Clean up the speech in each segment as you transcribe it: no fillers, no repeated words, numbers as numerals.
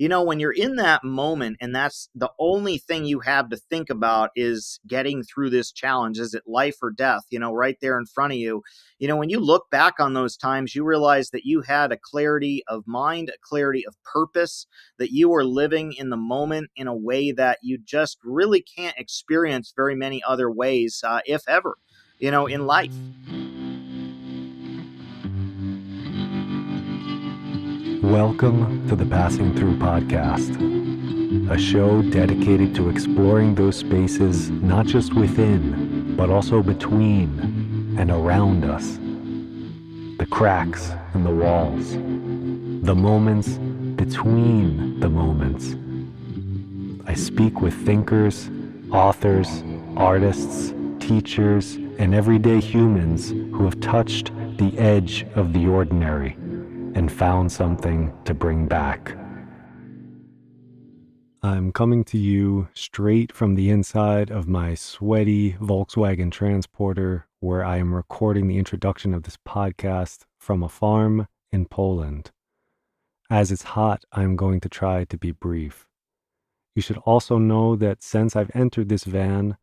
when you're in that moment and that's the only thing you have to think about is getting through this challenge, is it life or death, right there in front of you. When you look back on those times, you realize that you had a clarity of mind, a clarity of purpose, that you were living in the moment in a way that you just really can't experience very many other ways, if ever, in life. Welcome to the Passing Through Podcast, a show dedicated to exploring those spaces not just within, but also between and around us. The cracks in the walls, the moments between the moments. I speak with thinkers, authors, artists, teachers, and everyday humans who have touched the edge of the ordinary and found something to bring back. I'm coming to you straight from the inside of my sweaty Volkswagen Transporter, where I am recording the introduction of this podcast from a farm in Poland. As it's hot, I'm going to try to be brief. You should also know that since I've entered this van,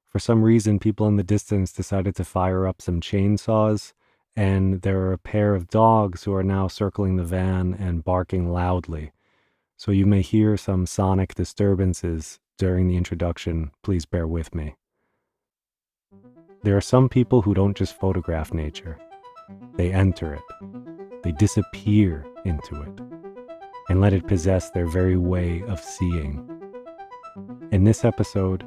for some reason people in the distance decided to fire up some chainsaws, and there are a pair of dogs who are now circling the van and barking loudly. So you may hear some sonic disturbances during the introduction. Please bear with me. There are some people who don't just photograph nature. They enter it. They disappear into it and let it possess their very way of seeing. In this episode,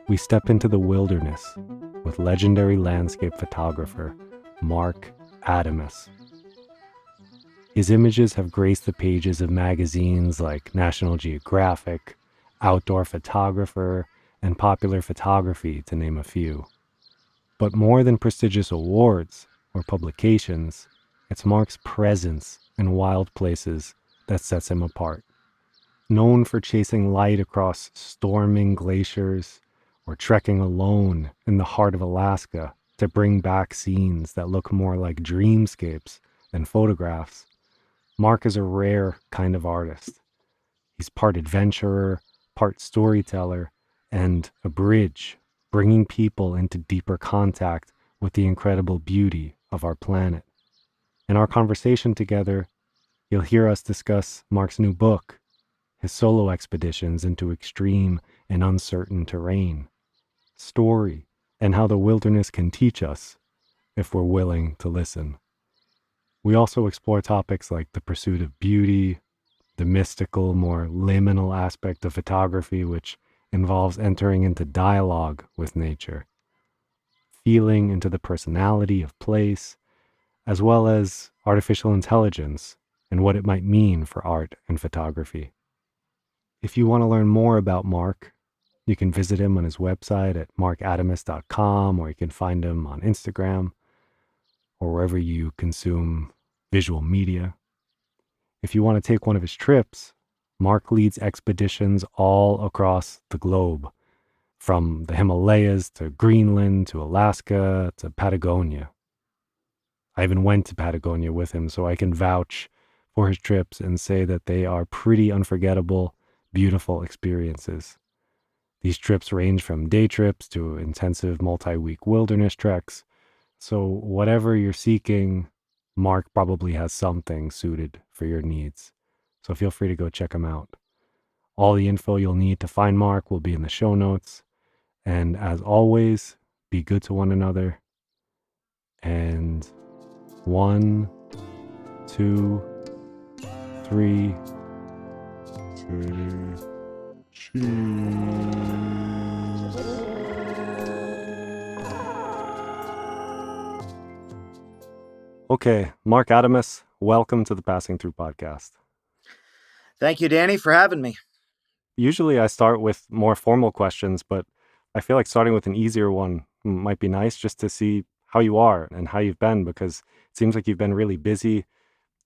we step into the wilderness with legendary landscape photographer Marc Adamus. His images have graced the pages of magazines like National Geographic, Outdoor Photographer, and Popular Photography, to name a few. But more than prestigious awards or publications, it's Marc's presence in wild places that sets him apart. Known for chasing light across storming glaciers or trekking alone in the heart of Alaska to bring back scenes that look more like dreamscapes than photographs, Marc is a rare kind of artist. He's part adventurer, part storyteller, and a bridge, bringing people into deeper contact with the incredible beauty of our planet. In our conversation together, you'll hear us discuss Marc's new book, his solo expeditions into extreme and uncertain terrain, story, and how the wilderness can teach us if we're willing to listen. We also explore topics like the pursuit of beauty, the mystical, more liminal aspect of photography, which involves entering into dialogue with nature, feeling into the personality of place, as well as artificial intelligence and what it might mean for art and photography. If you want to learn more about Marc, you can visit him on his website at marcadamus.com, or you can find him on Instagram or wherever you consume visual media. If you want to take one of his trips, Marc leads expeditions all across the globe, from the Himalayas to Greenland to Alaska to Patagonia. I even went to Patagonia with him, so I can vouch for his trips and say that they are pretty unforgettable, beautiful experiences. These trips range from day trips to intensive multi-week wilderness treks. So whatever you're seeking, Marc probably has something suited for your needs. So feel free to go check him out. All the info you'll need to find Marc will be in the show notes. And as always, be good to one another. And 1, 2, 3. Cheese. Okay, Marc Adamus, welcome to the Passing Through Podcast. Thank you, Danny, for having me. Usually I start with more formal questions, but I feel like starting with an easier one might be nice, just to see how you are and how you've been, because it seems like you've been really busy.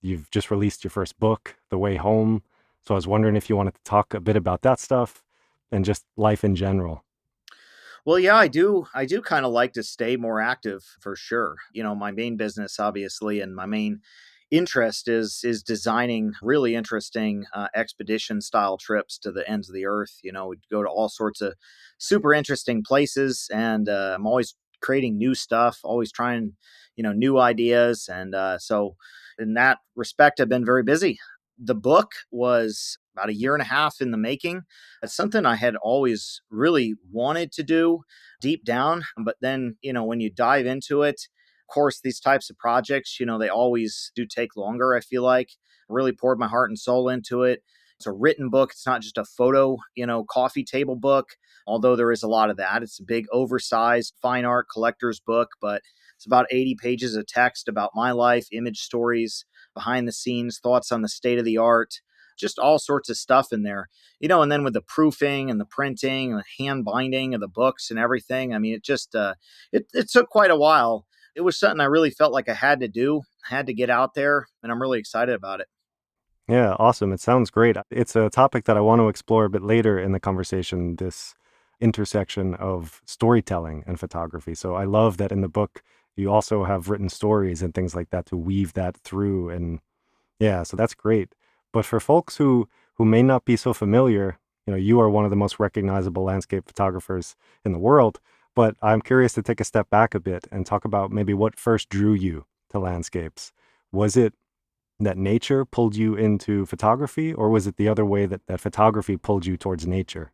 You've just released your first book, The Way Home. So I was wondering if you wanted to talk a bit about that stuff and just life in general. Well, yeah, I do kind of like to stay more active for sure. My main business, obviously, and my main interest is designing really interesting expedition style trips to the ends of the earth. We'd go to all sorts of super interesting places, and I'm always creating new stuff, always trying new ideas, and so in that respect, I've been very busy. The book was about a year and a half in the making. It's something I had always really wanted to do deep down, but then when you dive into it, of course, these types of projects, they always do take longer, I feel like. I really poured my heart and soul into it. It's a written book. It's not just a photo, coffee table book, although there is a lot of that. It's a big, oversized fine art collector's book, but it's about 80 pages of text about my life, image stories, behind the scenes, thoughts on the state of the art, just all sorts of stuff in there. And then with the proofing and the printing and the hand binding of the books and everything, I mean, it just, it took quite a while. It was something I really felt like I had to do, had to get out there, and I'm really excited about it. Yeah, awesome. It sounds great. It's a topic that I want to explore a bit later in the conversation, this intersection of storytelling and photography. So I love that in the book you also have written stories and things like that to weave that through. And yeah, so that's great. But for folks who may not be so familiar, you are one of the most recognizable landscape photographers in the world. But I'm curious to take a step back a bit and talk about maybe what first drew you to landscapes. Was it that nature pulled you into photography, or was it the other way that photography pulled you towards nature?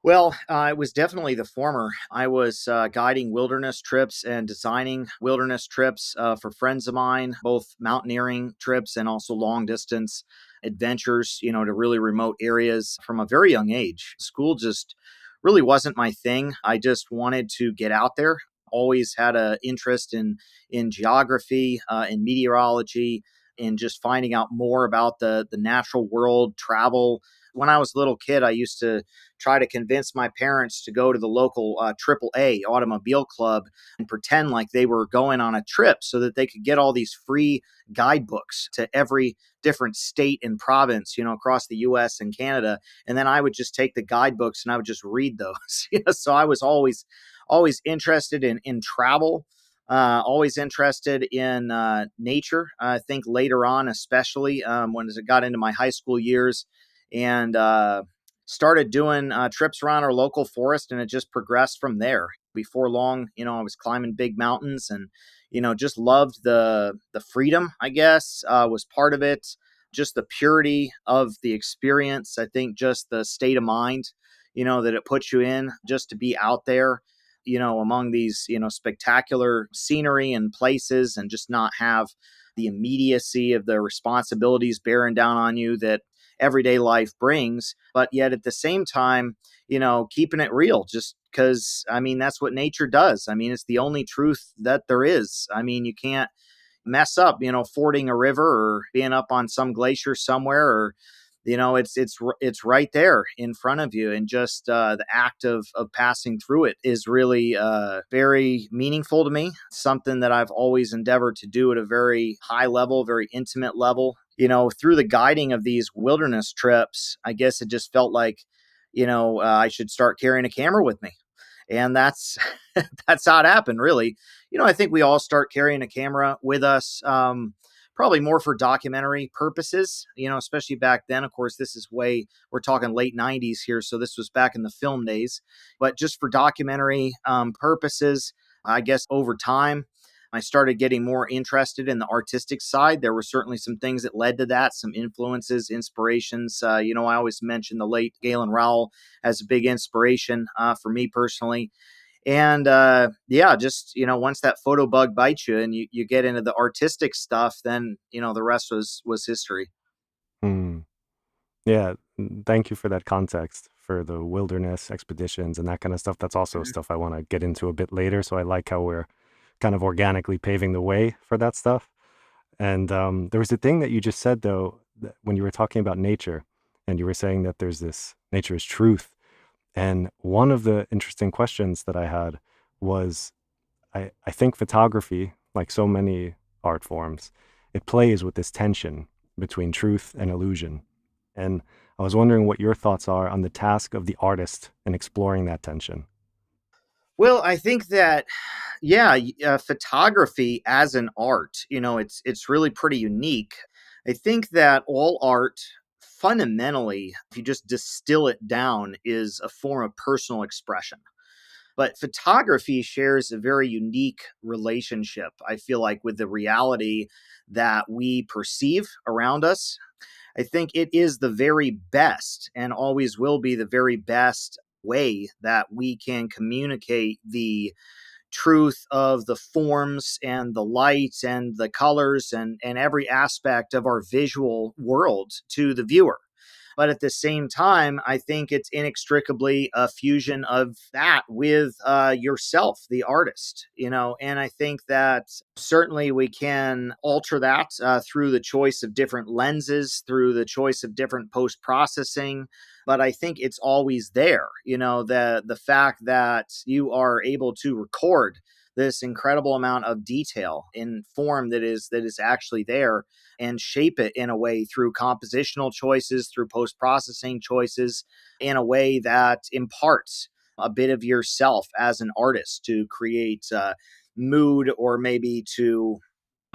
Well, it was definitely the former. I was guiding wilderness trips and designing wilderness trips for friends of mine, both mountaineering trips and also long distance adventures, to really remote areas from a very young age. School just really wasn't my thing. I just wanted to get out there. Always had an interest in geography, in meteorology, in just finding out more about the natural world, travel. When I was a little kid, I used to try to convince my parents to go to the local AAA automobile club and pretend like they were going on a trip so that they could get all these free guidebooks to every different state and province, across the US and Canada. And then I would just take the guidebooks and I would just read those. So I was always interested in travel. Always interested in nature. I think later on, especially when as it got into my high school years, and started doing trips around our local forest, and it just progressed from there. Before long, I was climbing big mountains, and just loved the freedom. I guess was part of it. Just the purity of the experience. I think just the state of mind, that it puts you in, just to be out there, among these spectacular scenery and places, and just not have the immediacy of the responsibilities bearing down on you that everyday life brings, but yet at the same time, keeping it real, just because, I mean, that's what nature does. I mean, it's the only truth that there is. I mean, you can't mess up, fording a river or being up on some glacier somewhere, or it's right there in front of you, and just the act of passing through it is really very meaningful to me. Something that I've always endeavored to do at a very high level, very intimate level. Through the guiding of these wilderness trips, I guess it just felt like I should start carrying a camera with me, and that's that's how it happened, really. I think we all start carrying a camera with us, probably more for documentary purposes, especially back then. Of course, this is we're talking late 90s here, so this was back in the film days, but just for documentary purposes. I guess over time, I started getting more interested in the artistic side. There were certainly some things that led to that, some influences, inspirations. I always mention the late Galen Rowell as a big inspiration for me personally. And yeah, just once that photo bug bites you and you get into the artistic stuff, then the rest was history. Hmm. Yeah, thank you for that context for the wilderness expeditions and that kind of stuff. That's also Mhm. stuff I want to get into a bit later. So I like how we're kind of organically paving the way for that stuff. And there was a thing that you just said, though, that when you were talking about nature, and you were saying that there's this nature is truth. And one of the interesting questions that I had was I think photography, like so many art forms, it plays with this tension between truth and illusion. And I was wondering what your thoughts are on the task of the artist in exploring that tension. Well, I think that Yeah, photography as an art, it's really pretty unique. I think that all art, fundamentally, if you just distill it down, is a form of personal expression. But photography shares a very unique relationship, I feel like, with the reality that we perceive around us. I think it is the very best and always will be the very best way that we can communicate the truth of the forms and the light and the colors and every aspect of our visual world to the viewer. But at the same time, I think it's inextricably a fusion of that with yourself, the artist, and I think that certainly we can alter that through the choice of different lenses, through the choice of different post processing. But I think it's always there, the fact that you are able to record this incredible amount of detail in form that is actually there, and shape it in a way through compositional choices, through post processing choices, in a way that imparts a bit of yourself as an artist to create mood, or maybe to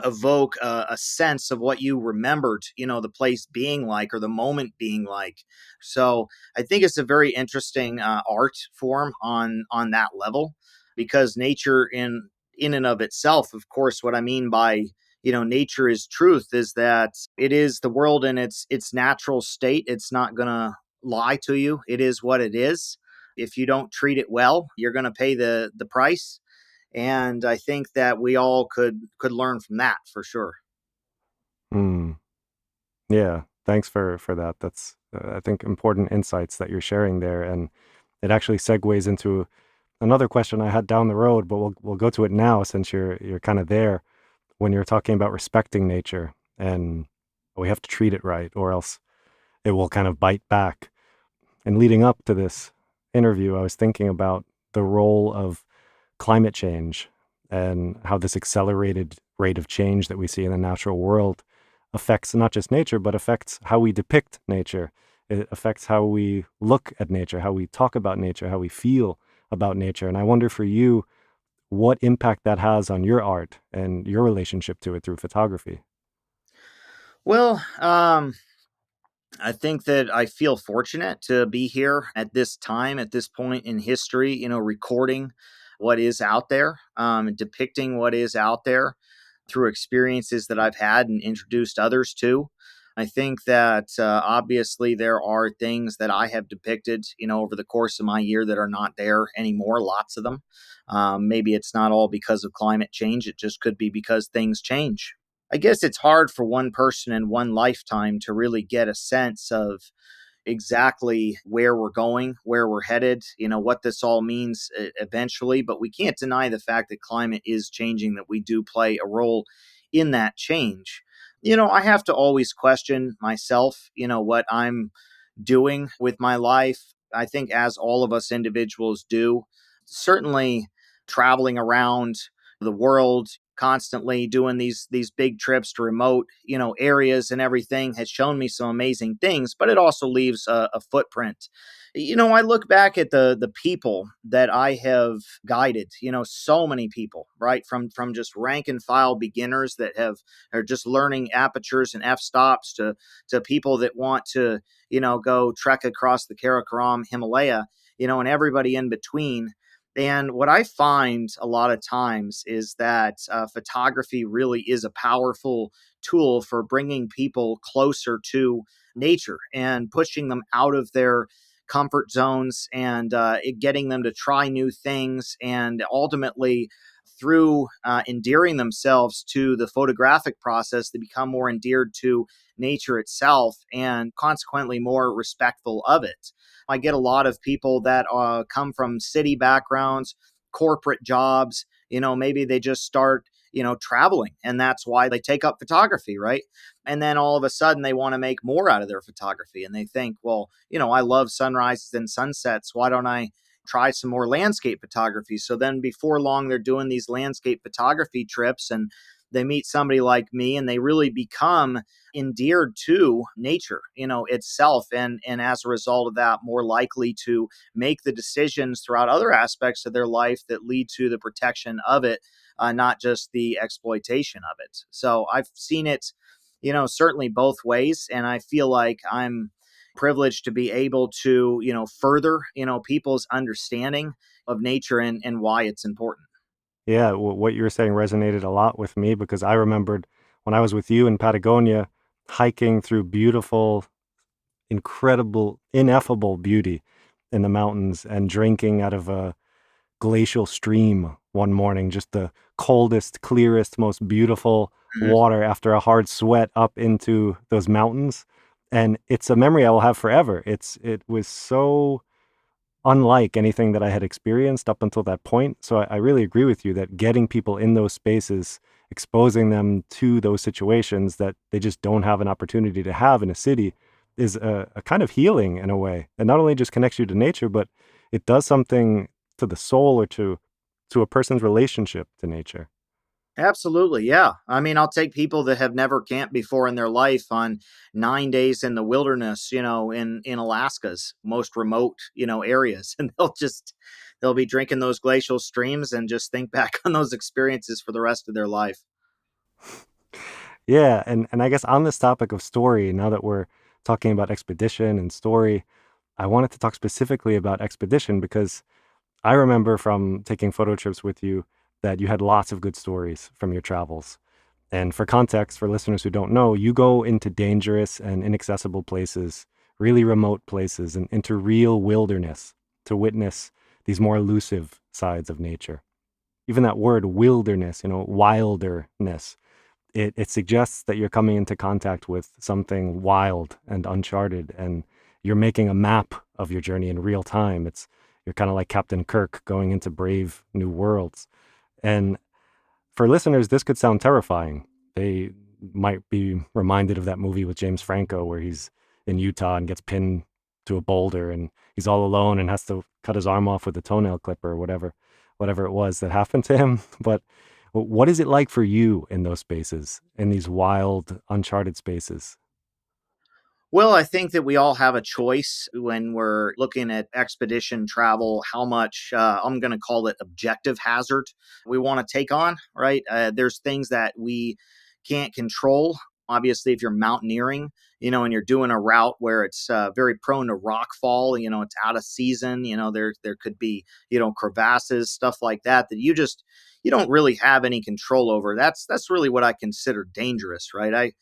evoke a sense of what you remembered, the place being like, or the moment being like. So I think it's a very interesting art form on that level, because nature in and of itself, of course, what I mean by nature is truth is that it is the world in its natural state. It's not gonna lie to you. It is what it is. If you don't treat it well, you're going to pay the price, and I think that we all could learn from that for sure. Hmm. Yeah, thanks for that. That's I think important insights that you're sharing there, and it actually segues into another question I had down the road, but we'll go to it now since you're kind of there when you're talking about respecting nature, and we have to treat it right or else it will kind of bite back. And leading up to this interview, I was thinking about the role of climate change and how this accelerated rate of change that we see in the natural world affects not just nature, but affects how we depict nature. It affects how we look at nature, how we talk about nature, how we feel about nature. And I wonder for you, what impact that has on your art and your relationship to it through photography. Well, I think that I feel fortunate to be here at this time, at this point in history, recording what is out there, depicting what is out there through experiences that I've had and introduced others to. I think that obviously there are things that I have depicted, over the course of my year that are not there anymore, lots of them. Maybe it's not all because of climate change, it just could be because things change. I guess it's hard for one person in one lifetime to really get a sense of exactly where we're going, where we're headed, what this all means eventually. But we can't deny the fact that climate is changing, that we do play a role in that change. I have to always question myself, what I'm doing with my life. I think, as all of us individuals do, certainly traveling around the world constantly, doing these big trips to remote areas and everything, has shown me some amazing things, but it also leaves a footprint. I look back at the people that I have guided, so many people, right, from just rank and file beginners that have are just learning apertures and f-stops, to people that want to go trek across the Karakoram Himalaya, and everybody in between. And what I find a lot of times is that photography really is a powerful tool for bringing people closer to nature and pushing them out of their comfort zones, and getting them to try new things, and ultimately, through endearing themselves to the photographic process, they become more endeared to nature itself, and consequently more respectful of it. I get a lot of people that come from city backgrounds, corporate jobs. Maybe they just start, traveling, and that's why they take up photography, right? And then all of a sudden they want to make more out of their photography, and they think, well, I love sunrises and sunsets. Why don't I try some more landscape photography? So then before long, they're doing these landscape photography trips, and they meet somebody like me and they really become endeared to nature, itself. And as a result of that, more likely to make the decisions throughout other aspects of their life that lead to the protection of it, not just the exploitation of it. So I've seen it, certainly both ways. And I feel like I'm privileged to be able to, further, people's understanding of nature and why it's important. Yeah, what you were saying resonated a lot with me because I remembered when I was with you in Patagonia, hiking through beautiful, incredible, ineffable beauty in the mountains and drinking out of a glacial stream one morning, just the coldest, clearest, most beautiful Mhm. water after a hard sweat up into those mountains. And it's a memory I will have forever. It was so unlike anything that I had experienced up until that point. So I really agree with you that getting people in those spaces, exposing them to those situations that they just don't have an opportunity to have in a city is a kind of healing in a way. And not only just connects you to nature, but it does something to the soul or to a person's relationship to nature. Absolutely. Yeah. I mean, I'll take people that have never camped before in their life on 9 days in the wilderness, in Alaska's most remote, areas. And they'll be drinking those glacial streams and just think back on those experiences for the rest of their life. Yeah, and I guess on this topic of story, now that we're talking about expedition and story, I wanted to talk specifically about expedition because I remember from taking photo trips with you that you had lots of good stories from your travels. And for context, for listeners who don't know, you go into dangerous and inaccessible places, really remote places, and into real wilderness to witness these more elusive sides of nature. Even that word wilderness, wilderness, it suggests that you're coming into contact with something wild and uncharted, and you're making a map of your journey in real time. You're kind of like Captain Kirk going into brave new worlds. And for listeners, this could sound terrifying. They might be reminded of that movie with James Franco where he's in Utah and gets pinned to a boulder and he's all alone and has to cut his arm off with a toenail clipper or whatever it was that happened to him. But what is it like for you in those spaces, in these wild, uncharted spaces? Well, I think that we all have a choice when we're looking at expedition travel, how much, I'm going to call it objective hazard, we want to take on, right? There's things that we can't control. Obviously, if you're mountaineering, and you're doing a route where it's very prone to rock fall, it's out of season, there could be, crevasses, stuff like that, that you don't really have any control over. That's really what I consider dangerous, right?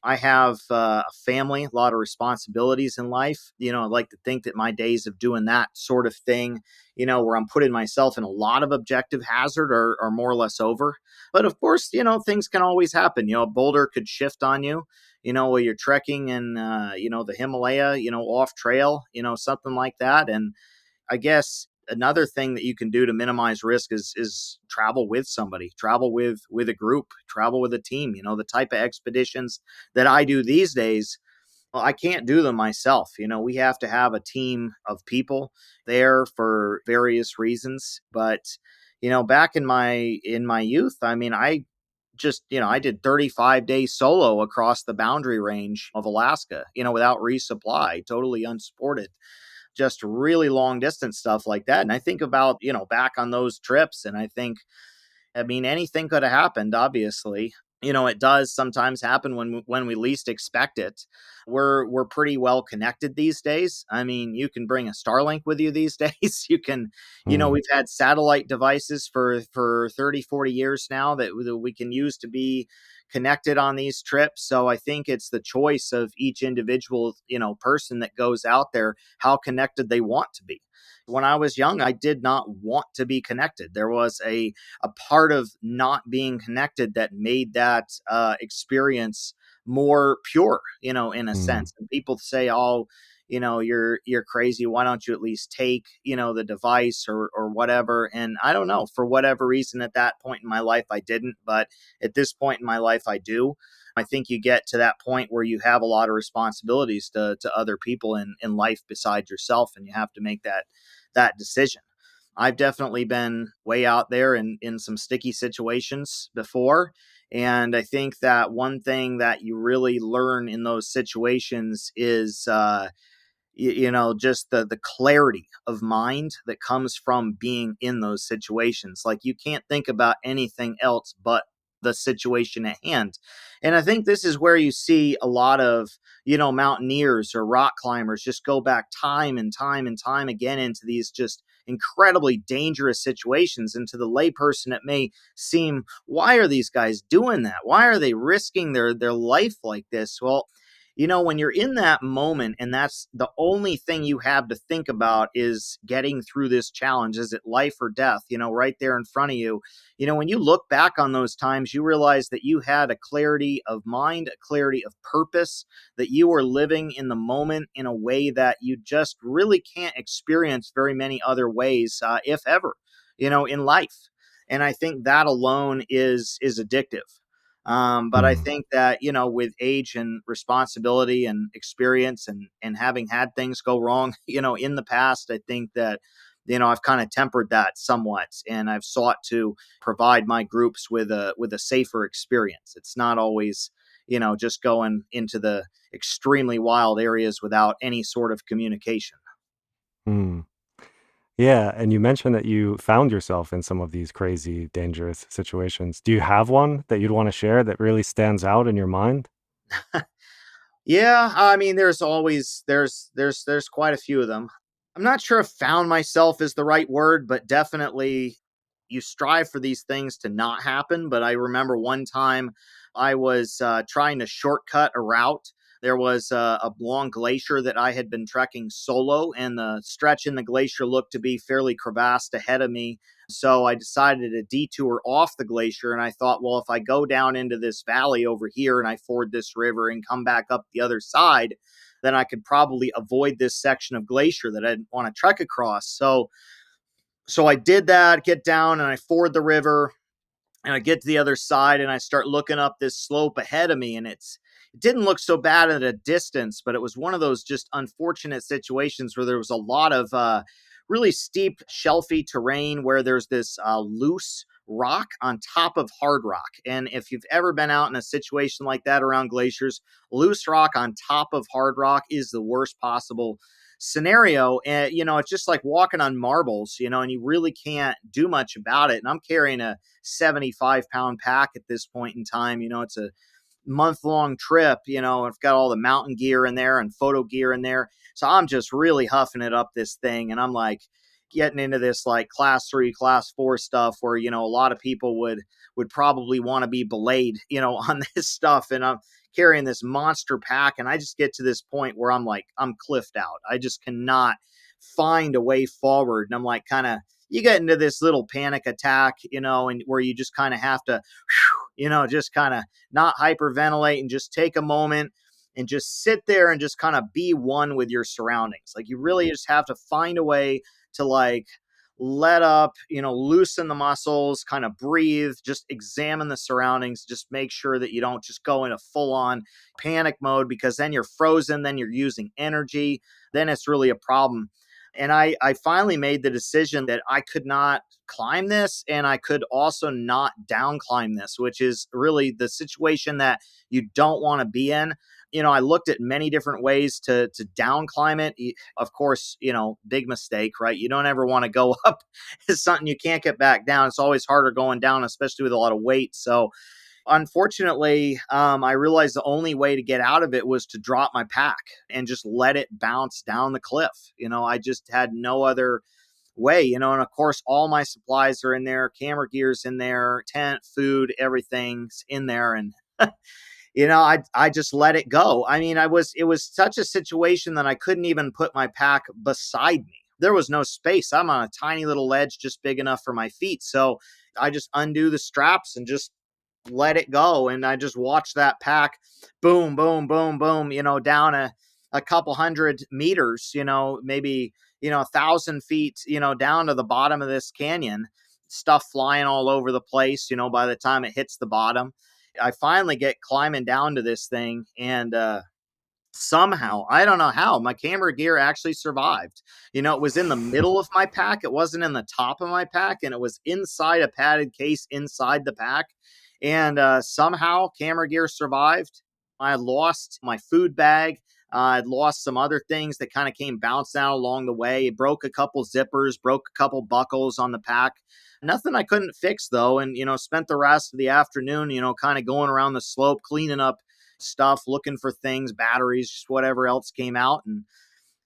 I have a family, a lot of responsibilities in life. I'd like to think that my days of doing that sort of thing, where I'm putting myself in a lot of objective hazard are more or less over. But of course, things can always happen. A boulder could shift on you, while you're trekking in, the Himalaya, off trail, something like that. And I guess another thing that you can do to minimize risk is travel with somebody, travel with a group, travel with a team. The type of expeditions that I do these days, well, I can't do them myself. We have to have a team of people there for various reasons. But back in my youth, I mean, I did 35 days solo across the boundary range of Alaska, without resupply, totally unsupported, just really long distance stuff like that. And I think about, back on those trips and I think, I mean, anything could have happened, obviously. It does sometimes happen when we least expect it. We're pretty well connected these days. I mean, you can bring a Starlink with you these days. You can, Hmm. we've had satellite devices for 30, 40 years now that we can use to be connected on these trips. So I think it's the choice of each individual, person that goes out there, how connected they want to be. When I was young, I did not want to be connected. There was a part of not being connected that made that experience more pure, in a Hmm. sense. And people say, "Oh, you're crazy. Why don't you at least take, the device or whatever?" And I don't know, for whatever reason, at that point in my life, I didn't. But at this point in my life, I do. I think you get to that point where you have a lot of responsibilities to other people in life besides yourself, and you have to make that decision. I've definitely been way out there in some sticky situations before. And I think that one thing that you really learn in those situations is, just the clarity of mind that comes from being in those situations. Like, you can't think about anything else but the situation at hand. And I think this is where you see a lot of, mountaineers or rock climbers just go back time and time and time again into these just incredibly dangerous situations. And to the layperson, it may seem, why are these guys doing that? Why are they risking their life like this? Well, when you're in that moment and that's the only thing you have to think about is getting through this challenge, is it life or death, right there in front of you. When you look back on those times, you realize that you had a clarity of mind, a clarity of purpose, that you were living in the moment in a way that you just really can't experience very many other ways, if ever, in life. And I think that alone is addictive. But I Mm, think that, with age and responsibility and experience and having had things go wrong, in the past, I think that, I've kind of tempered that somewhat, and I've sought to provide my groups with a safer experience. It's not always, just going into the extremely wild areas without any sort of communication. mm. Yeah, and you mentioned that you found yourself in some of these crazy, dangerous situations. Do you have one that you'd want to share that really stands out in your mind? Yeah, I mean, there's quite a few of them. I'm not sure if "found myself" is the right word, but definitely you strive for these things to not happen. But I remember one time I was trying to shortcut a route. There was a long glacier that I had been trekking solo, and the stretch in the glacier looked to be fairly crevassed ahead of me. So I decided to detour off the glacier, and I thought, well, if I go down into this valley over here and I ford this river and come back up the other side, then I could probably avoid this section of glacier that I didn't want to trek across. So I did that, get down and I ford the river, and I get to the other side and I start looking up this slope ahead of me, and it didn't look so bad at a distance, but it was one of those just unfortunate situations where there was a lot of really steep shelfy terrain where there's this loose rock on top of hard rock. And if you've ever been out in a situation like that around glaciers, loose rock on top of hard rock is the worst possible scenario. And it's just like walking on marbles, and you really can't do much about it. And I'm carrying a 75-pound pack at this point in time. It's a month-long trip. I've got all the mountain gear in there and photo gear in there. So I'm just really huffing it up this thing. And I'm like getting into this like class 3, class 4 stuff where, a lot of people would probably want to be belayed, on this stuff. And I'm carrying this monster pack. And I just get to this point where I'm like, I'm cliffed out. I just cannot find a way forward. And I'm like, kind of, you get into this little panic attack, and where you just kind of have to, just kind of not hyperventilate and just take a moment and just sit there and just kind of be one with your surroundings. Like, you really just have to find a way to like let up, loosen the muscles, kind of breathe, just examine the surroundings, just make sure that you don't just go into full on panic mode, because then you're frozen, then you're using energy, then it's really a problem. And I finally made the decision that I could not climb this and I could also not down climb this, which is really the situation that you don't want to be in. I looked at many different ways to down climb it. Of course, big mistake, right? You don't ever want to go up as something you can't get back down. It's always harder going down, especially with a lot of weight. So unfortunately, I realized the only way to get out of it was to drop my pack and just let it bounce down the cliff. I just had no other way, and of course, all my supplies are in there, camera gear's in there, tent, food, everything's in there. And I just let it go. I mean, it was such a situation that I couldn't even put my pack beside me. There was no space. I'm on a tiny little ledge just big enough for my feet. So I just undo the straps and just let it go. And I just watched that pack boom, boom, boom, boom, down a couple hundred meters, maybe, 1,000 feet, down to the bottom of this canyon, stuff flying all over the place, by the time it hits the bottom. I finally get climbing down to this thing, and somehow, I don't know how, my camera gear actually survived. It was in the middle of my pack. It wasn't in the top of my pack, and it was inside a padded case inside the pack. And somehow camera gear survived. I lost my food bag. I'd lost some other things that kind of came bounced out along the way. It broke a couple zippers, broke a couple buckles on the pack. Nothing I couldn't fix though. And, spent the rest of the afternoon, kind of going around the slope, cleaning up stuff, looking for things, batteries, just whatever else came out. And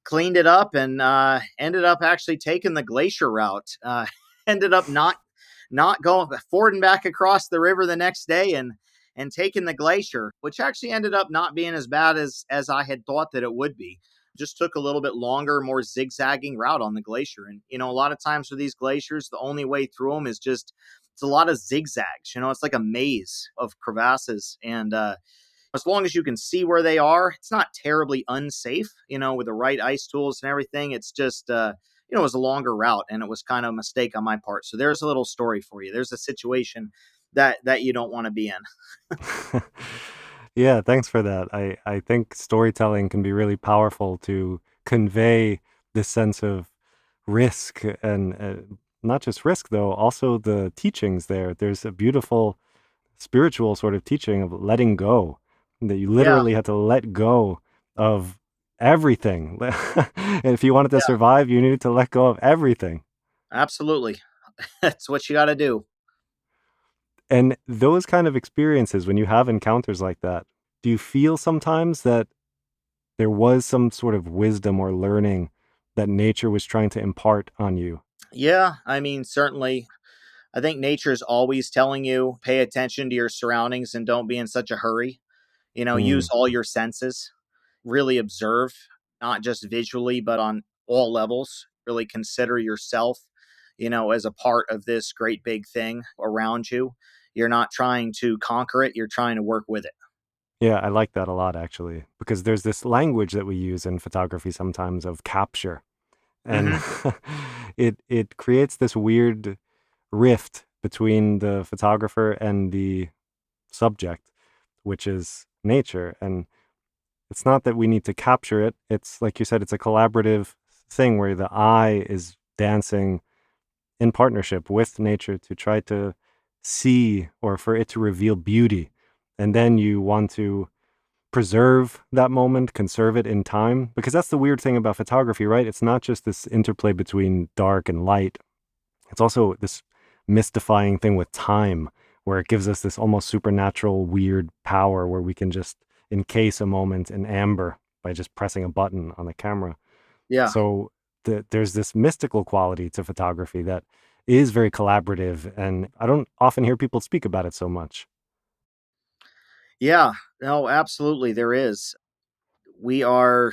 cleaned it up and ended up actually taking the glacier route. Ended up not going fording back across the river the next day and taking the glacier, which actually ended up not being as bad as I had thought that it would be. Just took a little bit longer, more zigzagging route on the glacier. And a lot of times with these glaciers, the only way through them is just it's a lot of zigzags. It's like a maze of crevasses, and as long as you can see where they are, it's not terribly unsafe, with the right ice tools and everything. It's just, it was a longer route and it was kind of a mistake on my part. So there's a little story for you. There's a situation that you don't want to be in. Yeah, thanks for that. I think storytelling can be really powerful to convey this sense of risk and not just risk, though, also the teachings there. There's a beautiful spiritual sort of teaching of letting go, that you Yeah, literally had to let go of everything. And if you wanted to yeah, survive, you needed to let go of everything. absolutely. That's what you got to do. And those kind of experiences, when you have encounters like that, do you feel sometimes that there was some sort of wisdom or learning that nature was trying to impart on you? Yeah, I mean, certainly. I think nature is always telling you pay attention to your surroundings and don't be in such a hurry. Use Mm. all your senses, really observe, not just visually, but on all levels. Really consider yourself, as a part of this great big thing around you. You're not trying to conquer it, you're trying to work with it. Yeah, I like that a lot actually, because there's this language that we use in photography sometimes of capture, and Hmm. it creates this weird rift between the photographer and the subject, which is nature. And it's not that we need to capture it. It's like you said, it's a collaborative thing where the eye is dancing in partnership with nature to try to see or for it to reveal beauty. And then you want to preserve that moment, conserve it in time, because that's the weird thing about photography, right? It's not just this interplay between dark and light. It's also this mystifying thing with time where it gives us this almost supernatural, weird power where we can just encase a moment in amber by just pressing a button on the camera. Yeah. So there's this mystical quality to photography that is very collaborative. And I don't often hear people speak about it so much. Yeah. No, absolutely. There is. We are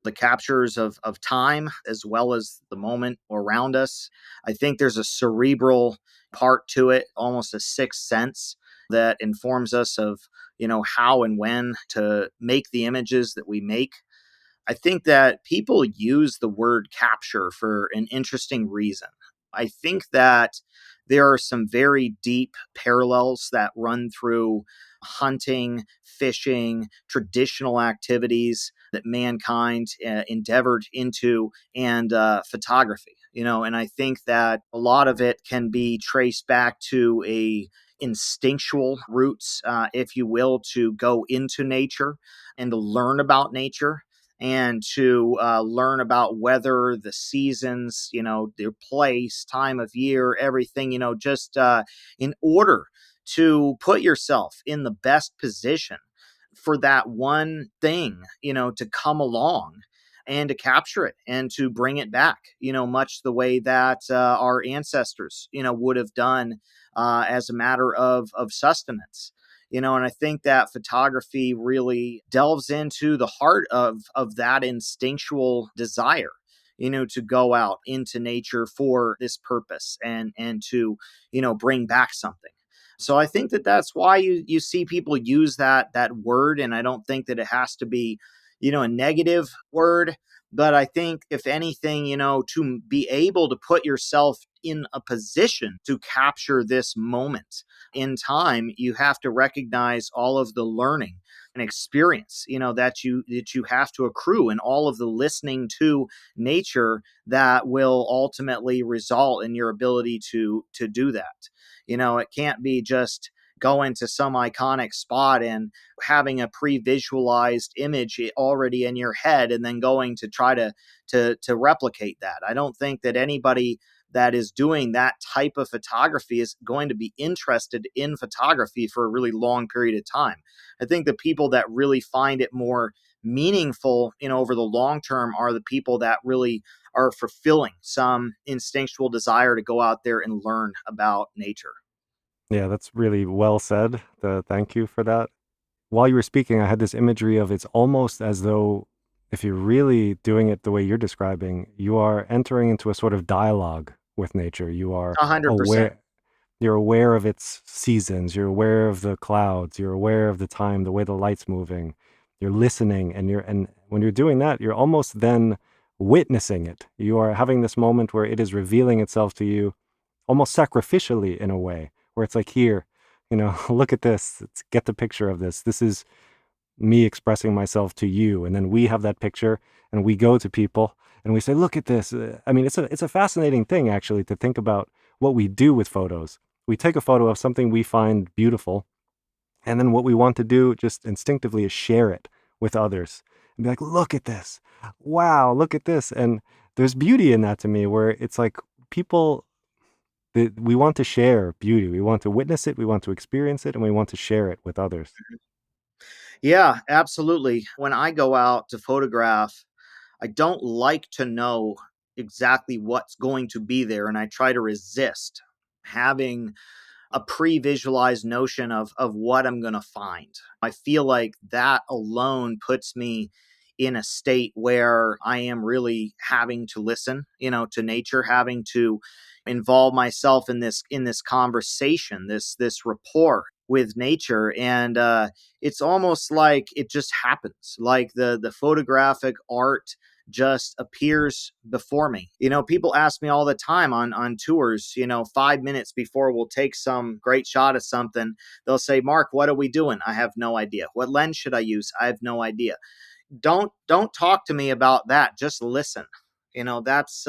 the captures of time as well as the moment around us. I think there's a cerebral part to it, almost a sixth sense that informs us of, how and when to make the images that we make. I think that people use the word capture for an interesting reason. I think that there are some very deep parallels that run through hunting, fishing, traditional activities that mankind endeavored into, and photography. And I think that a lot of it can be traced back to a instinctual roots, if you will, to go into nature and to learn about nature and to learn about weather, the seasons, their place, time of year, everything, just in order to put yourself in the best position for that one thing, to come along and to capture it and to bring it back, much the way that our ancestors, would have done as a matter of sustenance. And I think that photography really delves into the heart of that instinctual desire, to go out into nature for this purpose and to, bring back something. So I think that that's why you see people use that word, and I don't think that it has to be, a negative word. But I think if anything, to be able to put yourself in a position to capture this moment in time, you have to recognize all of the learning and experience, that you have to accrue, and all of the listening to nature that will ultimately result in your ability to do that. It can't be just going to some iconic spot and having a pre-visualized image already in your head and then going to try to replicate that. I don't think that anybody that is doing that type of photography is going to be interested in photography for a really long period of time. I think the people that really find it more meaningful, over the long term are the people that really are fulfilling some instinctual desire to go out there and learn about nature. Yeah, that's really well said. Thank you for that. While you were speaking, I had this imagery of it's almost as though if you're really doing it the way you're describing, you are entering into a sort of dialogue with nature. You are 100%. aware you're aware of its seasons, you're aware of the clouds, you're aware of the time, the way the light's moving. You're listening and when you're doing that, you're almost then witnessing it. You are having this moment where it is revealing itself to you almost sacrificially in a way, where it's like, here, look at this. Get the picture of this. This is me expressing myself to you. And then we have that picture and we go to people and we say, look at this. I mean, it's a fascinating thing, actually, to think about what we do with photos. We take a photo of something we find beautiful, and then what we want to do just instinctively is share it with others and be like, look at this. Wow, look at this. And there's beauty in that to me, where it's like people, we want to share beauty. We want to witness it, we want to experience it, and we want to share it with others. Yeah, absolutely. When I go out to photograph, I don't like to know exactly what's going to be there, and I try to resist having a pre-visualized notion of what I'm going to find. I feel like that alone puts me in a state where I am really having to listen, to nature, having to involve myself in this conversation, this rapport with nature, and it's almost like it just happens, like the photographic art just appears before me. People ask me all the time on tours, 5 minutes before we'll take some great shot of something, they'll say, Mark, what are we doing? I have no idea. What lens should I use? I have no idea. Don't talk to me about that. Just listen. That's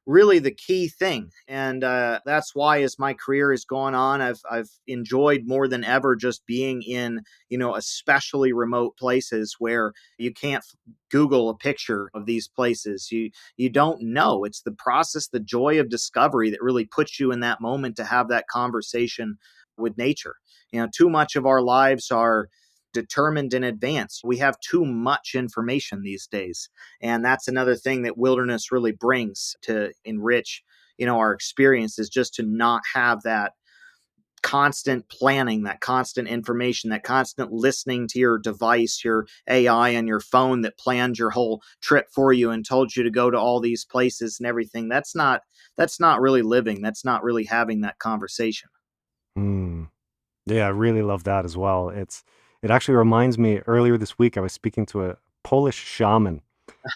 really the key thing. And that's why, as my career has gone on, I've enjoyed more than ever just being in, especially remote places where you can't Google a picture of these places. You don't know. It's the process, the joy of discovery that really puts you in that moment to have that conversation with nature. Too much of our lives are determined in advance. We have too much information these days. And that's another thing that wilderness really brings to enrich, our experience, is just to not have that constant planning, that constant information, that constant listening to your device, your AI on your phone that planned your whole trip for you and told you to go to all these places and everything. That's not really living. That's not really having that conversation. Hmm. Yeah, I really love that as well. It actually reminds me, earlier this week I was speaking to a Polish shaman,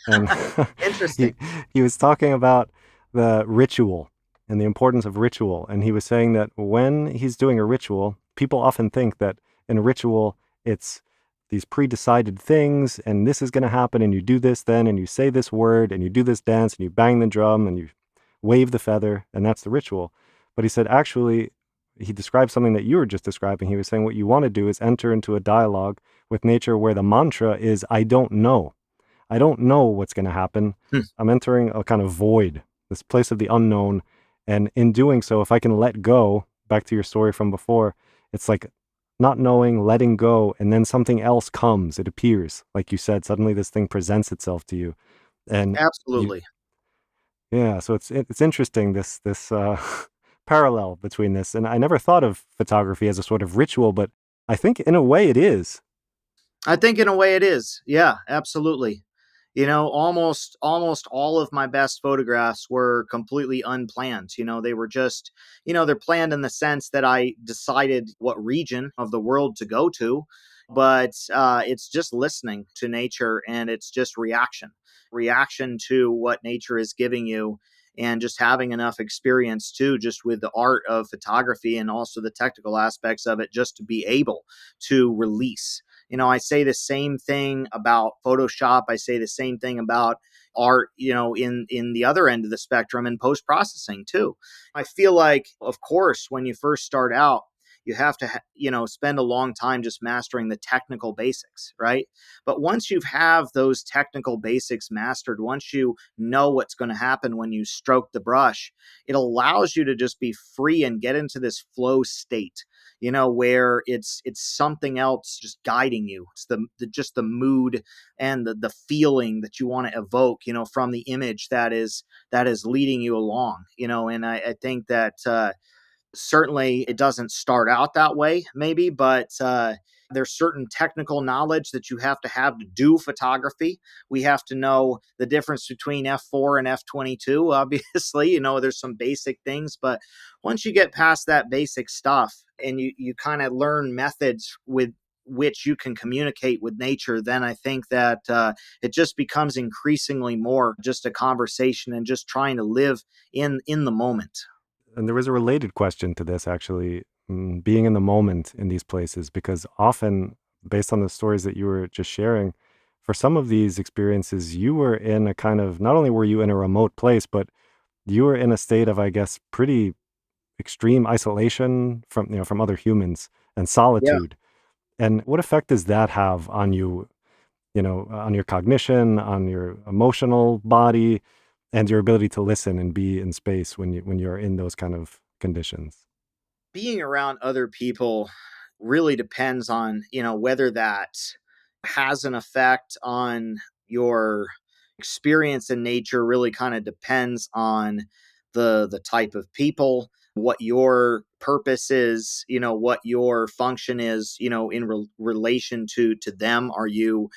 and he Interesting. he was talking about the ritual and the importance of ritual, and he was saying that when he's doing a ritual, people often think that in a ritual it's these pre-decided things, and this is going to happen, and you do this then, and you say this word, and you do this dance, and you bang the drum, and you wave the feather, and that's the ritual. But he said, actually, he described something that you were just describing. He was saying what you want to do is enter into a dialogue with nature where the mantra is, I don't know. I don't know what's going to happen. Hmm. I'm entering a kind of void, this place of the unknown. And in doing so, if I can let go, back to your story from before, it's like not knowing, letting go, and then something else comes. It appears. Like you said, suddenly this thing presents itself to you. And you, Absolutely. yeah, so it's interesting, this parallel between this. And I never thought of photography as a sort of ritual, but I think in a way it is. I think in a way it is. Yeah, absolutely. Almost all of my best photographs were completely unplanned. They were just, they're planned in the sense that I decided what region of the world to go to, but it's just listening to nature, and it's just reaction to what nature is giving you, and just having enough experience too, just with the art of photography and also the technical aspects of it, just to be able to release. I say the same thing about Photoshop. I say the same thing about art, in the other end of the spectrum, in post processing too. I feel like, of course, when you first start out, you have to spend a long time just mastering the technical basics, right? But once you have those technical basics mastered, once you know what's going to happen when you stroke the brush, it allows you to just be free and get into this flow state, where it's something else just guiding you. It's just the mood and the feeling that you want to evoke, from the image that is leading you along, and I think that certainly it doesn't start out that way, maybe, but there's certain technical knowledge that you have to do photography. We have to know the difference between f4 and f22. Obviously, there's some basic things, but once you get past that basic stuff and you kind of learn methods with which you can communicate with nature, then I think that it just becomes increasingly more just a conversation and just trying to live in the moment. And there was a related question to this, actually, being in the moment in these places, because often, based on the stories that you were just sharing, for some of these experiences, you were in a kind of, not only were you in a remote place, but you were in a state of, I guess, pretty extreme isolation from other humans and Yeah. solitude. And what effect does that have on you, on your cognition, on your emotional body, and your ability to listen and be in space when you're in those kind of conditions? Being around other people really depends on, whether that has an effect on your experience in nature. Really kind of depends on the type of people, what your purpose is, what your function is, in relation to them. Are you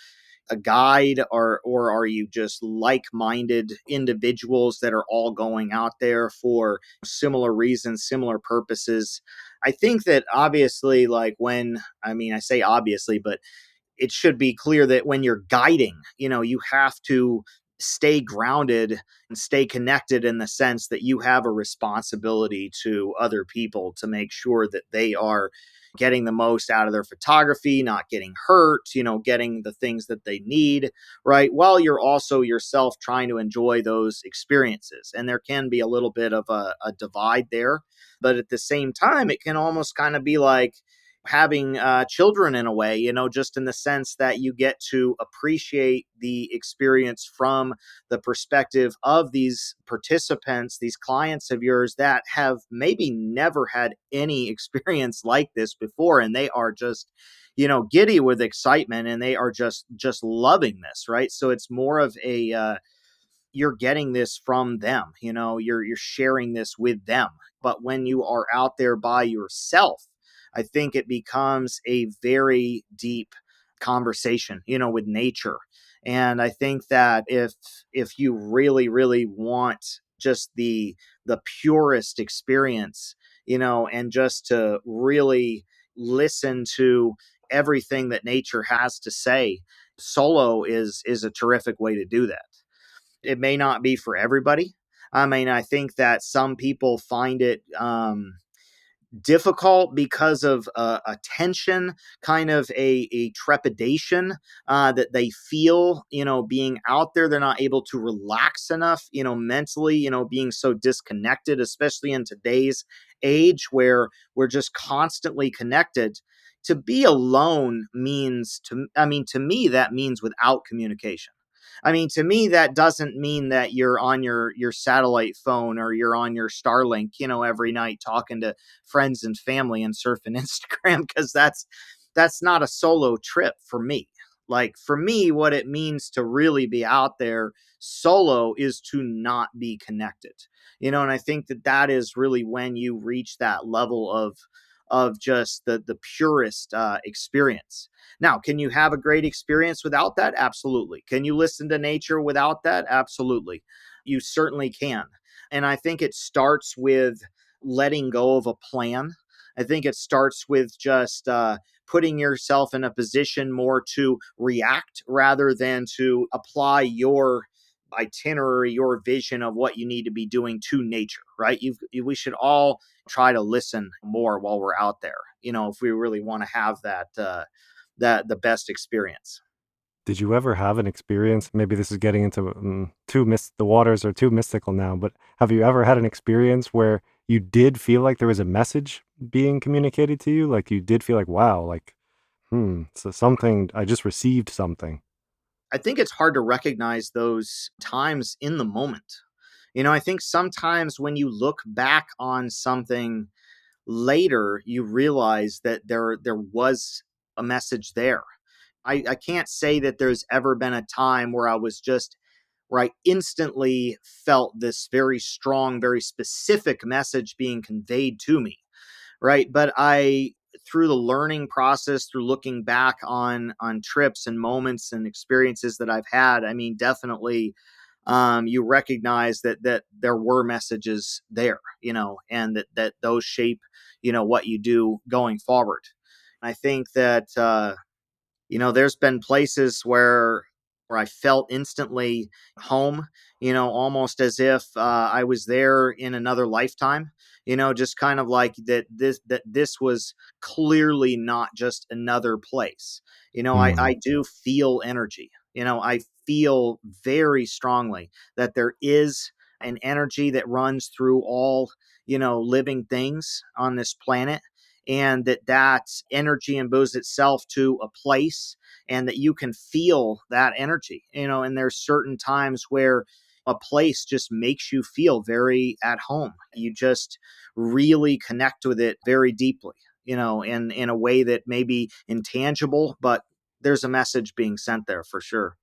a guide, or are you just like-minded individuals that are all going out there for similar reasons, similar purposes? I think that obviously, like, when I say obviously, but it should be clear that when you're guiding, you have to stay grounded and stay connected, in the sense that you have a responsibility to other people to make sure that they are getting the most out of their photography, not getting hurt, getting the things that they need, right? While you're also yourself trying to enjoy those experiences. And there can be a little bit of a divide there. But at the same time, it can almost kind of be like having children in a way, just in the sense that you get to appreciate the experience from the perspective of these participants, these clients of yours that have maybe never had any experience like this before. And they are just, giddy with excitement, and they are just loving this, right? So it's more of a, you're getting this from them, you're sharing this with them. But when you are out there by yourself, I think it becomes a very deep conversation, with nature. And I think that if you really really want just the purest experience, and just to really listen to everything that nature has to say, solo is a terrific way to do that. It may not be for everybody. I think that some people find it difficult because of a tension, kind of a trepidation that they feel, being out there. They're not able to relax enough, mentally, being so disconnected, especially in today's age where we're just constantly connected. To be alone means to me, that means without communication. To me, that doesn't mean that you're on your satellite phone or you're on your Starlink, every night talking to friends and family and surfing Instagram, because that's not a solo trip for me. Like, for me, what it means to really be out there solo is to not be connected. And I think that is really when you reach that level of just the purest experience. Now, can you have a great experience without that? Absolutely. Can you listen to nature without that? Absolutely. You certainly can. And I think it starts with letting go of a plan. I think it starts with just putting yourself in a position more to react rather than to apply your itinerary, your vision of what you need to be doing to nature, right? We should all try to listen more while we're out there, if we really want to have that the best experience. Did you ever have an experience? Maybe this is getting into the waters are too mystical now, but have you ever had an experience where you did feel like there was a message being communicated to you? Like you did feel like, wow, like, so something, I just received something. I think it's hard to recognize those times in the moment. I think sometimes when you look back on something later, you realize that there was a message there. I can't say that there's ever been a time where I instantly felt this very strong, very specific message being conveyed to me, right? But through the learning process, through looking back on trips and moments and experiences that I've had, I mean, definitely, you recognize that there were messages there, and that those shape, what you do going forward. I think that there's been places where I felt instantly home, almost as if I was there in another lifetime, just kind of like that this was clearly not just another place. I do feel energy. I feel very strongly that there is an energy that runs through all, living things on this planet, and that energy imbues itself to a place, and that you can feel that energy, and there's certain times where a place just makes you feel very at home. You just really connect with it very deeply, in a way that may be intangible, but there's a message being sent there for sure.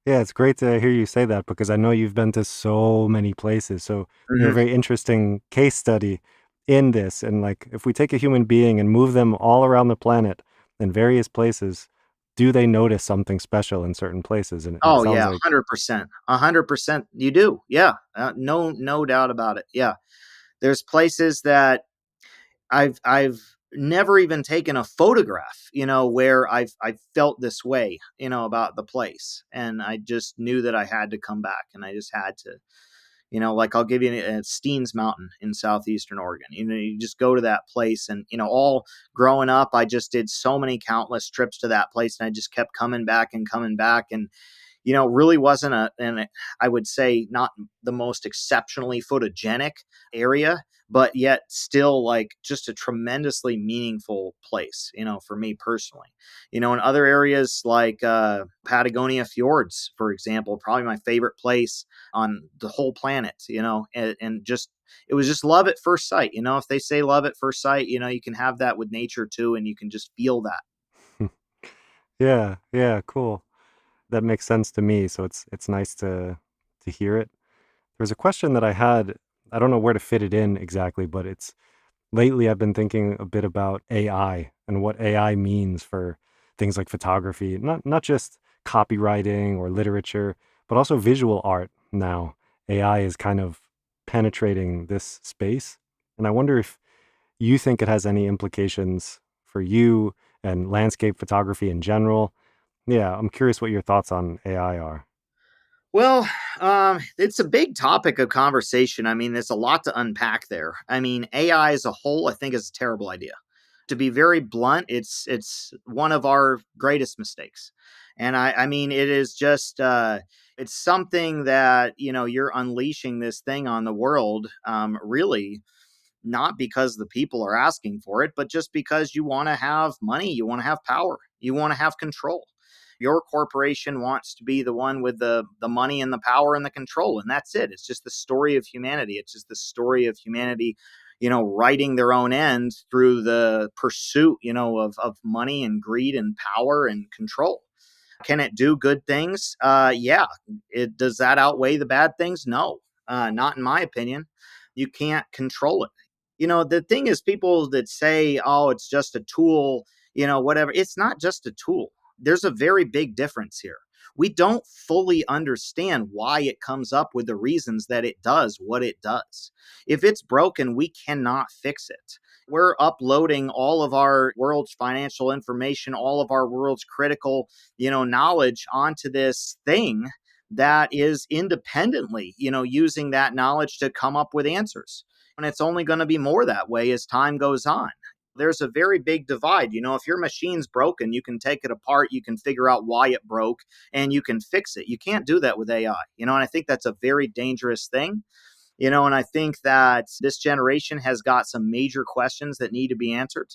Yeah, it's great to hear you say that because I know you've been to so many places. So you're a Mhm. very interesting case study in this. And like, if we take a human being and move them all around the planet in various places, do they notice something special in certain places? And it Oh sounds yeah, like, 100%. 100% you do. Yeah. No doubt about it. Yeah. There's places that I've never even taken a photograph, where I've felt this way, about the place, and I just knew that I had to come back, and I just had to, like I'll give you Steens Mountain in southeastern Oregon. You just go to that place, and all growing up, I just did so many countless trips to that place, and I just kept coming back, and really wasn't and I would say not the most exceptionally photogenic area, but yet still like just a tremendously meaningful place, for me personally. In other areas like Patagonia fjords, for example, probably my favorite place on the whole planet, and just it was just love at first sight. If they say love at first sight, you can have that with nature too, and you can just feel that. yeah, yeah, cool. That makes sense to me. So it's nice to hear it. There's a question that I had. I don't know where to fit it in exactly, but it's lately I've been thinking a bit about AI and what AI means for things like photography, not just copywriting or literature, but also visual art now. AI is kind of penetrating this space. And I wonder if you think it has any implications for you and landscape photography in general. Yeah, I'm curious what your thoughts on AI are. Well, it's a big topic of conversation. I mean, there's a lot to unpack there. I mean, AI as a whole, I think, is a terrible idea. To be very blunt, it's one of our greatest mistakes, and I mean, it is just it's something that you're unleashing this thing on the world, really not because the people are asking for it, but just because you want to have money, you want to have power, you want to have control. Your corporation wants to be the one with the money and the power and the control, and that's it. It's just the story of humanity. It's just the story of humanity, writing their own end through the pursuit, of money and greed and power and control. Can it do good things? Yeah. It does that outweigh the bad things? No, not in my opinion. You can't control it. The thing is, people that say, "Oh, it's just a tool," whatever. It's not just a tool. There's a very big difference here. We don't fully understand why it comes up with the reasons that it does what it does. If it's broken, we cannot fix it. We're uploading all of our world's financial information, all of our world's critical, knowledge onto this thing that is independently, using that knowledge to come up with answers. And it's only going to be more that way as time goes on. There's a very big divide. If your machine's broken, you can take it apart, you can figure out why it broke, and you can fix it. You can't do that with AI, and I think that's a very dangerous thing. And I think that this generation has got some major questions that need to be answered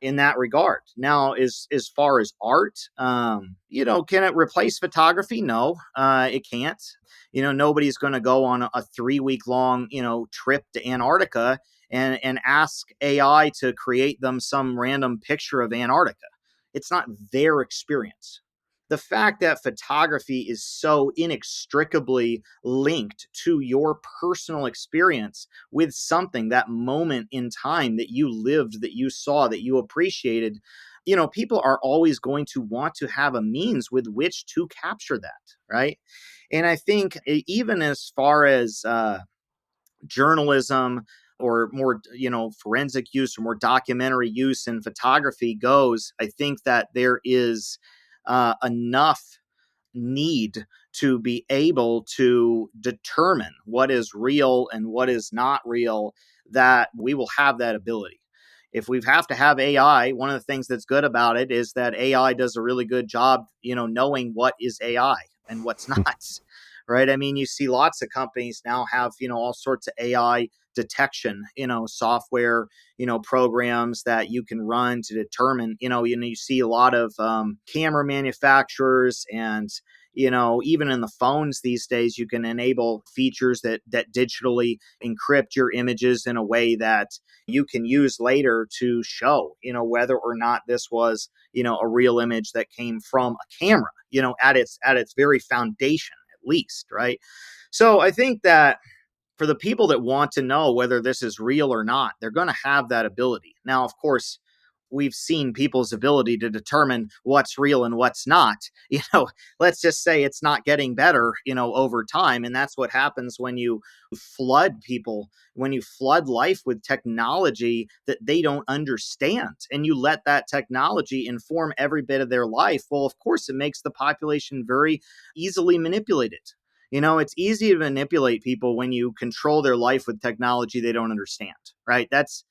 in that regard. Now, as far as art, can it replace photography? No, it can't. Nobody's going to go on a 3 week long, trip to Antarctica and ask AI to create them some random picture of Antarctica. It's not their experience. The fact that photography is so inextricably linked to your personal experience with something, that moment in time that you lived, that you saw, that you appreciated, people are always going to want to have a means with which to capture that, right? And I think even as far as journalism or more, forensic use or more documentary use in photography goes, I think that there is enough need to be able to determine what is real and what is not real, that we will have that ability. If we have to have AI, one of the things that's good about it is that AI does a really good job, knowing what is AI and what's not. Right? I mean, you see lots of companies now have, all sorts of AI detection, software, programs that you can run to determine, you see a lot of camera manufacturers and, even in the phones these days, you can enable features that digitally encrypt your images in a way that you can use later to show, whether or not this was, a real image that came from a camera, at its very foundation, at least, right? So I think that for the people that want to know whether this is real or not, they're going to have that ability. Now, of course, we've seen people's ability to determine what's real and what's not. Let's just say it's not getting better, over time. And that's what happens when you flood people, when you flood life with technology that they don't understand, and you let that technology inform every bit of their life. Well, of course, it makes the population very easily manipulated. It's easy to manipulate people when you control their life with technology they don't understand, right? That's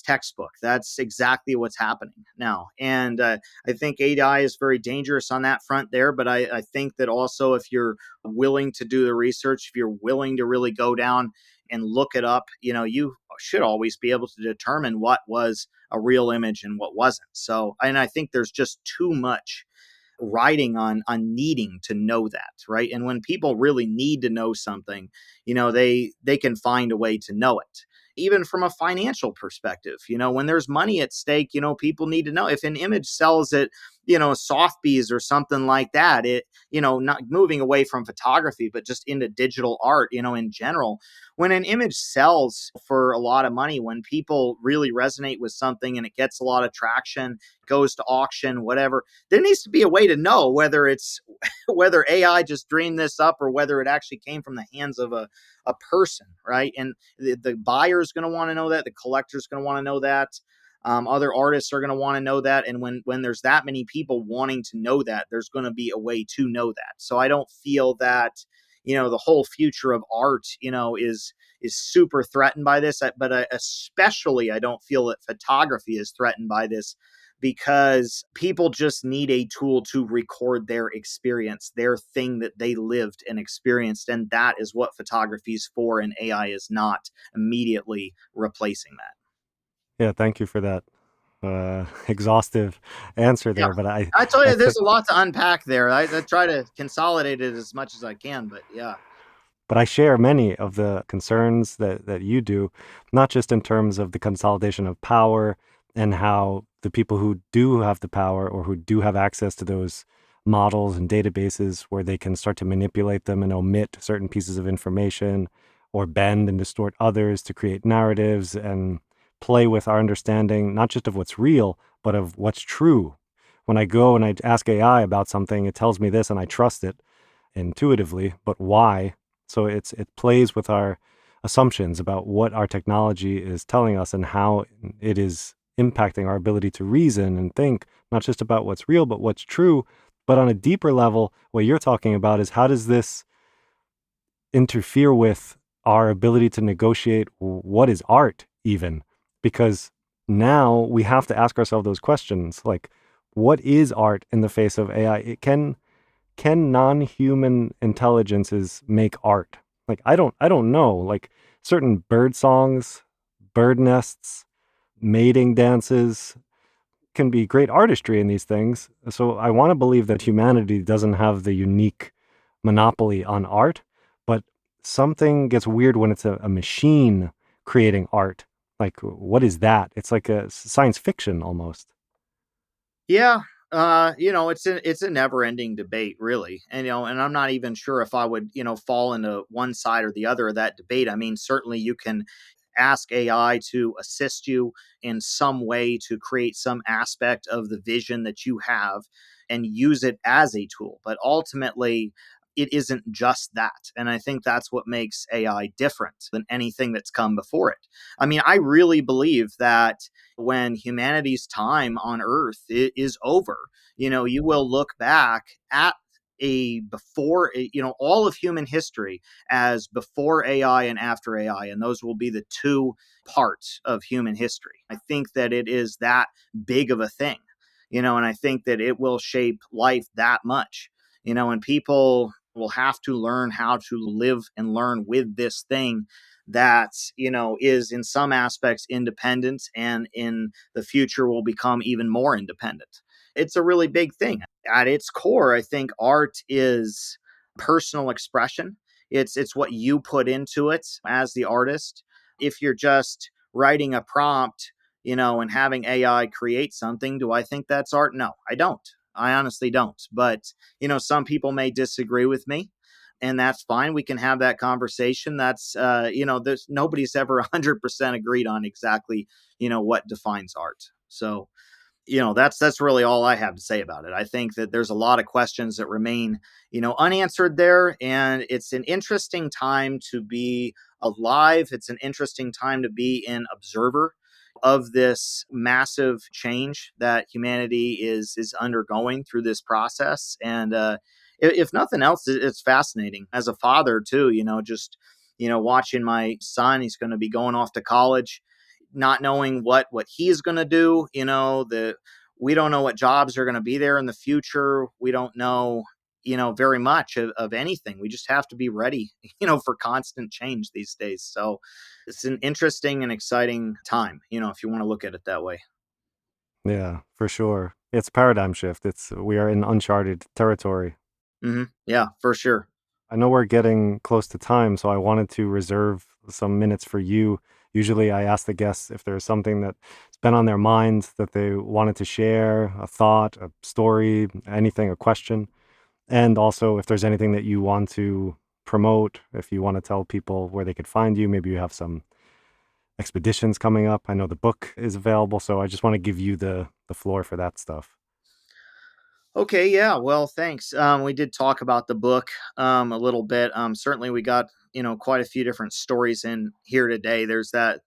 textbook. That's exactly what's happening now. And I think AI is very dangerous on that front there. But I think that also, if you're willing to do the research, if you're willing to really go down and look it up, you should always be able to determine what was a real image and what wasn't. So, and I think there's just too much riding on needing to know that, right? And when people really need to know something, they can find a way to know it. Even from a financial perspective, when there's money at stake, people need to know if an image sells at, Sotheby's or something like that. It, not moving away from photography, but just into digital art, in general. When an image sells for a lot of money, when people really resonate with something and it gets a lot of traction, goes to auction, whatever, there needs to be a way to know whether it's whether AI just dreamed this up or whether it actually came from the hands of a person, right? And the buyer is going to want to know that. The collector is going to want to know that. Other artists are going to want to know that. And when there's that many people wanting to know that, there's going to be a way to know that. So I don't feel that, the whole future of art, is super threatened by this. But especially, I don't feel that photography is threatened by this, because people just need a tool to record their experience, their thing that they lived and experienced. And that is what photography is for. And AI is not immediately replacing that. Yeah, thank you for that exhaustive answer Yeah. there. But I tell I you, there's think a lot to unpack there. I try to consolidate it as much as I can, but yeah. But I share many of the concerns that you do, not just in terms of the consolidation of power and how the people who do have the power or who do have access to those models and databases where they can start to manipulate them and omit certain pieces of information or bend and distort others to create narratives and play with our understanding, not just of what's real, but of what's true. When I go and I ask AI about something, it tells me this and I trust it intuitively, but why? So it plays with our assumptions about what our technology is telling us and how it is impacting our ability to reason and think, not just about what's real, but what's true. But on a deeper level, what you're talking about is how does this interfere with our ability to negotiate what is art, even? Because now we have to ask ourselves those questions like, what is art in the face of AI? Can non-human intelligences make art? Like I don't know. Like certain bird songs, bird nests, mating dances can be great artistry in these things. So I want to believe that humanity doesn't have the unique monopoly on art, but something gets weird when it's a machine creating art. Like what is that? It's like a science fiction almost. Yeah, it's a never-ending debate, really. And I'm not even sure if I would, fall into one side or the other of that debate. I mean, certainly you can ask AI to assist you in some way to create some aspect of the vision that you have and use it as a tool. But ultimately, it isn't just that. And I think that's what makes AI different than anything that's come before it. I mean, I really believe that when humanity's time on Earth is over, you will look back at a before, all of human history as before AI and after AI, and those will be the two parts of human history. I think that it is that big of a thing, and I think that it will shape life that much, and people will have to learn how to live and learn with this thing that is in some aspects independent and in the future will become even more independent. It's a really big thing. At its core, I think art is personal expression. It's what you put into it as the artist. If you're just writing a prompt, and having AI create something, do I think that's art? No, I don't. I honestly don't. But, some people may disagree with me, and that's fine. We can have that conversation. There's nobody's ever 100% agreed on exactly, what defines art. So, that's really all I have to say about it. I think that there's a lot of questions that remain, unanswered there, and it's an interesting time to be alive. It's an interesting time to be an observer of this massive change that humanity is undergoing through this process. And if nothing else, it's fascinating as a father too. Just watching my son. He's going to be going off to college, not knowing what he's going to do. We don't know what jobs are going to be there in the future. We don't know very much of anything. We just have to be ready for constant change these days. So it's an interesting and exciting time, if you want to look at it that way. Yeah, for sure. It's paradigm shift. It's we are in uncharted territory. Yeah, for sure. I know we're getting close to time, so I wanted to reserve some minutes for you. Usually, I ask the guests if there's something that's been on their mind that they wanted to share, a thought, a story, anything, a question. And also, if there's anything that you want to promote, if you want to tell people where they could find you, maybe you have some expeditions coming up. I know the book is available, so I just want to give you the floor for that stuff. Okay, yeah. Well, thanks. We did talk about the book a little bit. Certainly, we got quite a few different stories in here today. There's that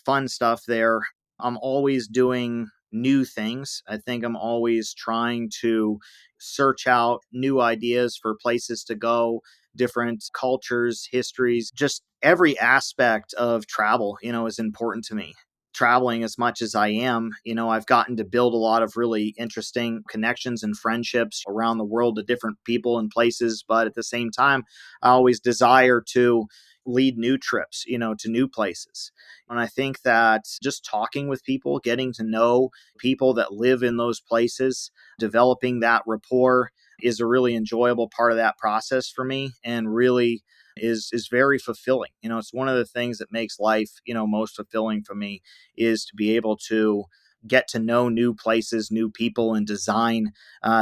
fun stuff there. I'm always doing new things. I think I'm always trying to search out new ideas for places to go, different cultures, histories, just every aspect of travel. Is important to me. Traveling as much as I am, I've gotten to build a lot of really interesting connections and friendships around the world to different people and places. But at the same time, I always desire to lead new trips, to new places. And I think that just talking with people, getting to know people that live in those places, developing that rapport is a really enjoyable part of that process for me, and really is very fulfilling. It's one of the things that makes life, most fulfilling for me, is to be able to get to know new places, new people, and design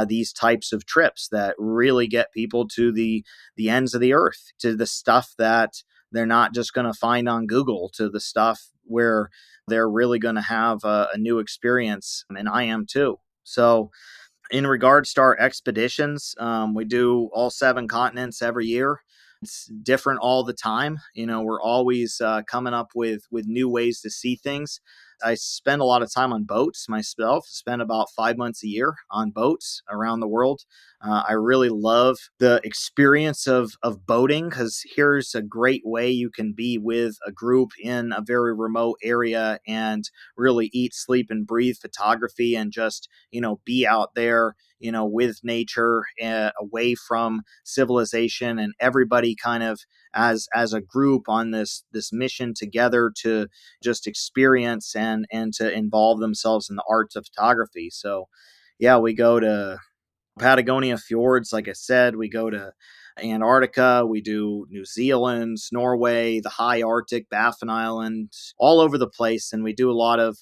these types of trips that really get people to the ends of the earth, to the stuff that they're not just going to find on Google, to the stuff where they're really going to have a new experience. And I am too. So, in regards to our expeditions, we do all seven continents every year. It's different all the time. We're always coming up with new ways to see things. I spend a lot of time on boats myself. I spend about 5 months a year on boats around the world. I really love the experience of boating, because here's a great way you can be with a group in a very remote area and really eat, sleep, and breathe photography, and just, be out there, with nature, away from civilization, and everybody kind of as a group on this mission together to just experience and to involve themselves in the arts of photography. So yeah, we go to Patagonia fjords, like I said. We go to Antarctica, we do New Zealand, Norway, the high Arctic, Baffin Island, all over the place. And we do a lot of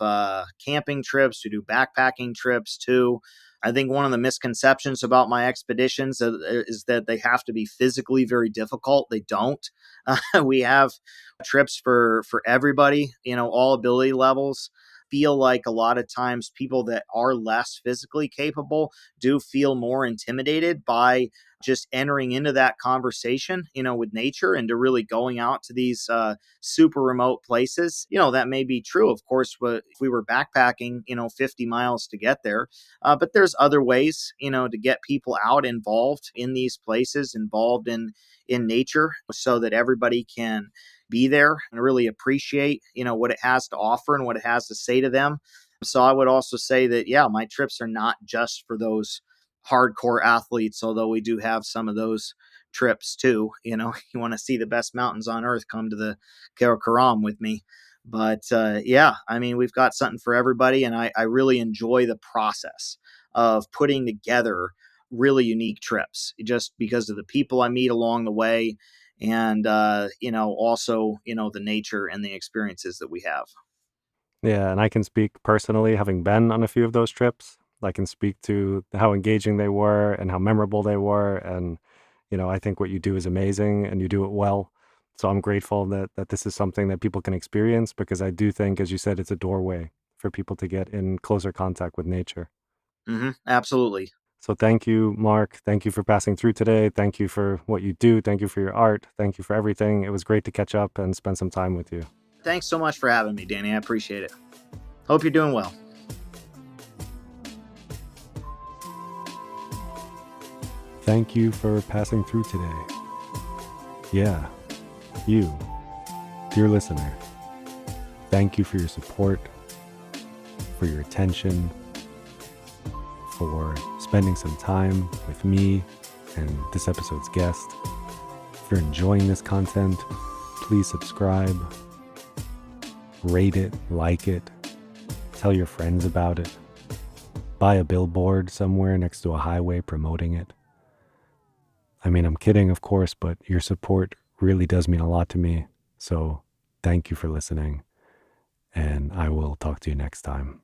camping trips. We do backpacking trips too. I think one of the misconceptions about my expeditions is that they have to be physically very difficult. They don't. We have trips for everybody, all ability levels. Feel like a lot of times people that are less physically capable do feel more intimidated by just entering into that conversation, with nature, and to really going out to these super remote places. That may be true, of course, but if we were backpacking, 50 miles to get there. But there's other ways, to get people out, involved in these places, involved in nature, so that everybody can be there and really appreciate, what it has to offer and what it has to say to them. So I would also say that, yeah, my trips are not just for those hardcore athletes, although we do have some of those trips too. You want to see the best mountains on earth, come to the Karakoram with me. But yeah, I mean, we've got something for everybody. And I really enjoy the process of putting together really unique trips, just because of the people I meet along the way, and also, the nature and the experiences that we have. Yeah, and I can speak personally, having been on a few of those trips. I can speak to how engaging they were and how memorable they were. And, I think what you do is amazing and you do it well. So I'm grateful that this is something that people can experience, because I do think, as you said, it's a doorway for people to get in closer contact with nature. Absolutely. So thank you, Mark. Thank you for passing through today. Thank you for what you do. Thank you for your art. Thank you for everything. It was great to catch up and spend some time with you. Thanks so much for having me, Danny. I appreciate it. Hope you're doing well. Thank you for passing through today. Yeah, you, dear listener. Thank you for your support, for your attention, for spending some time with me and this episode's guest. If you're enjoying this content, please subscribe, rate it, like it, tell your friends about it, buy a billboard somewhere next to a highway promoting it. I mean, I'm kidding, of course, but your support really does mean a lot to me. So thank you for listening, and I will talk to you next time.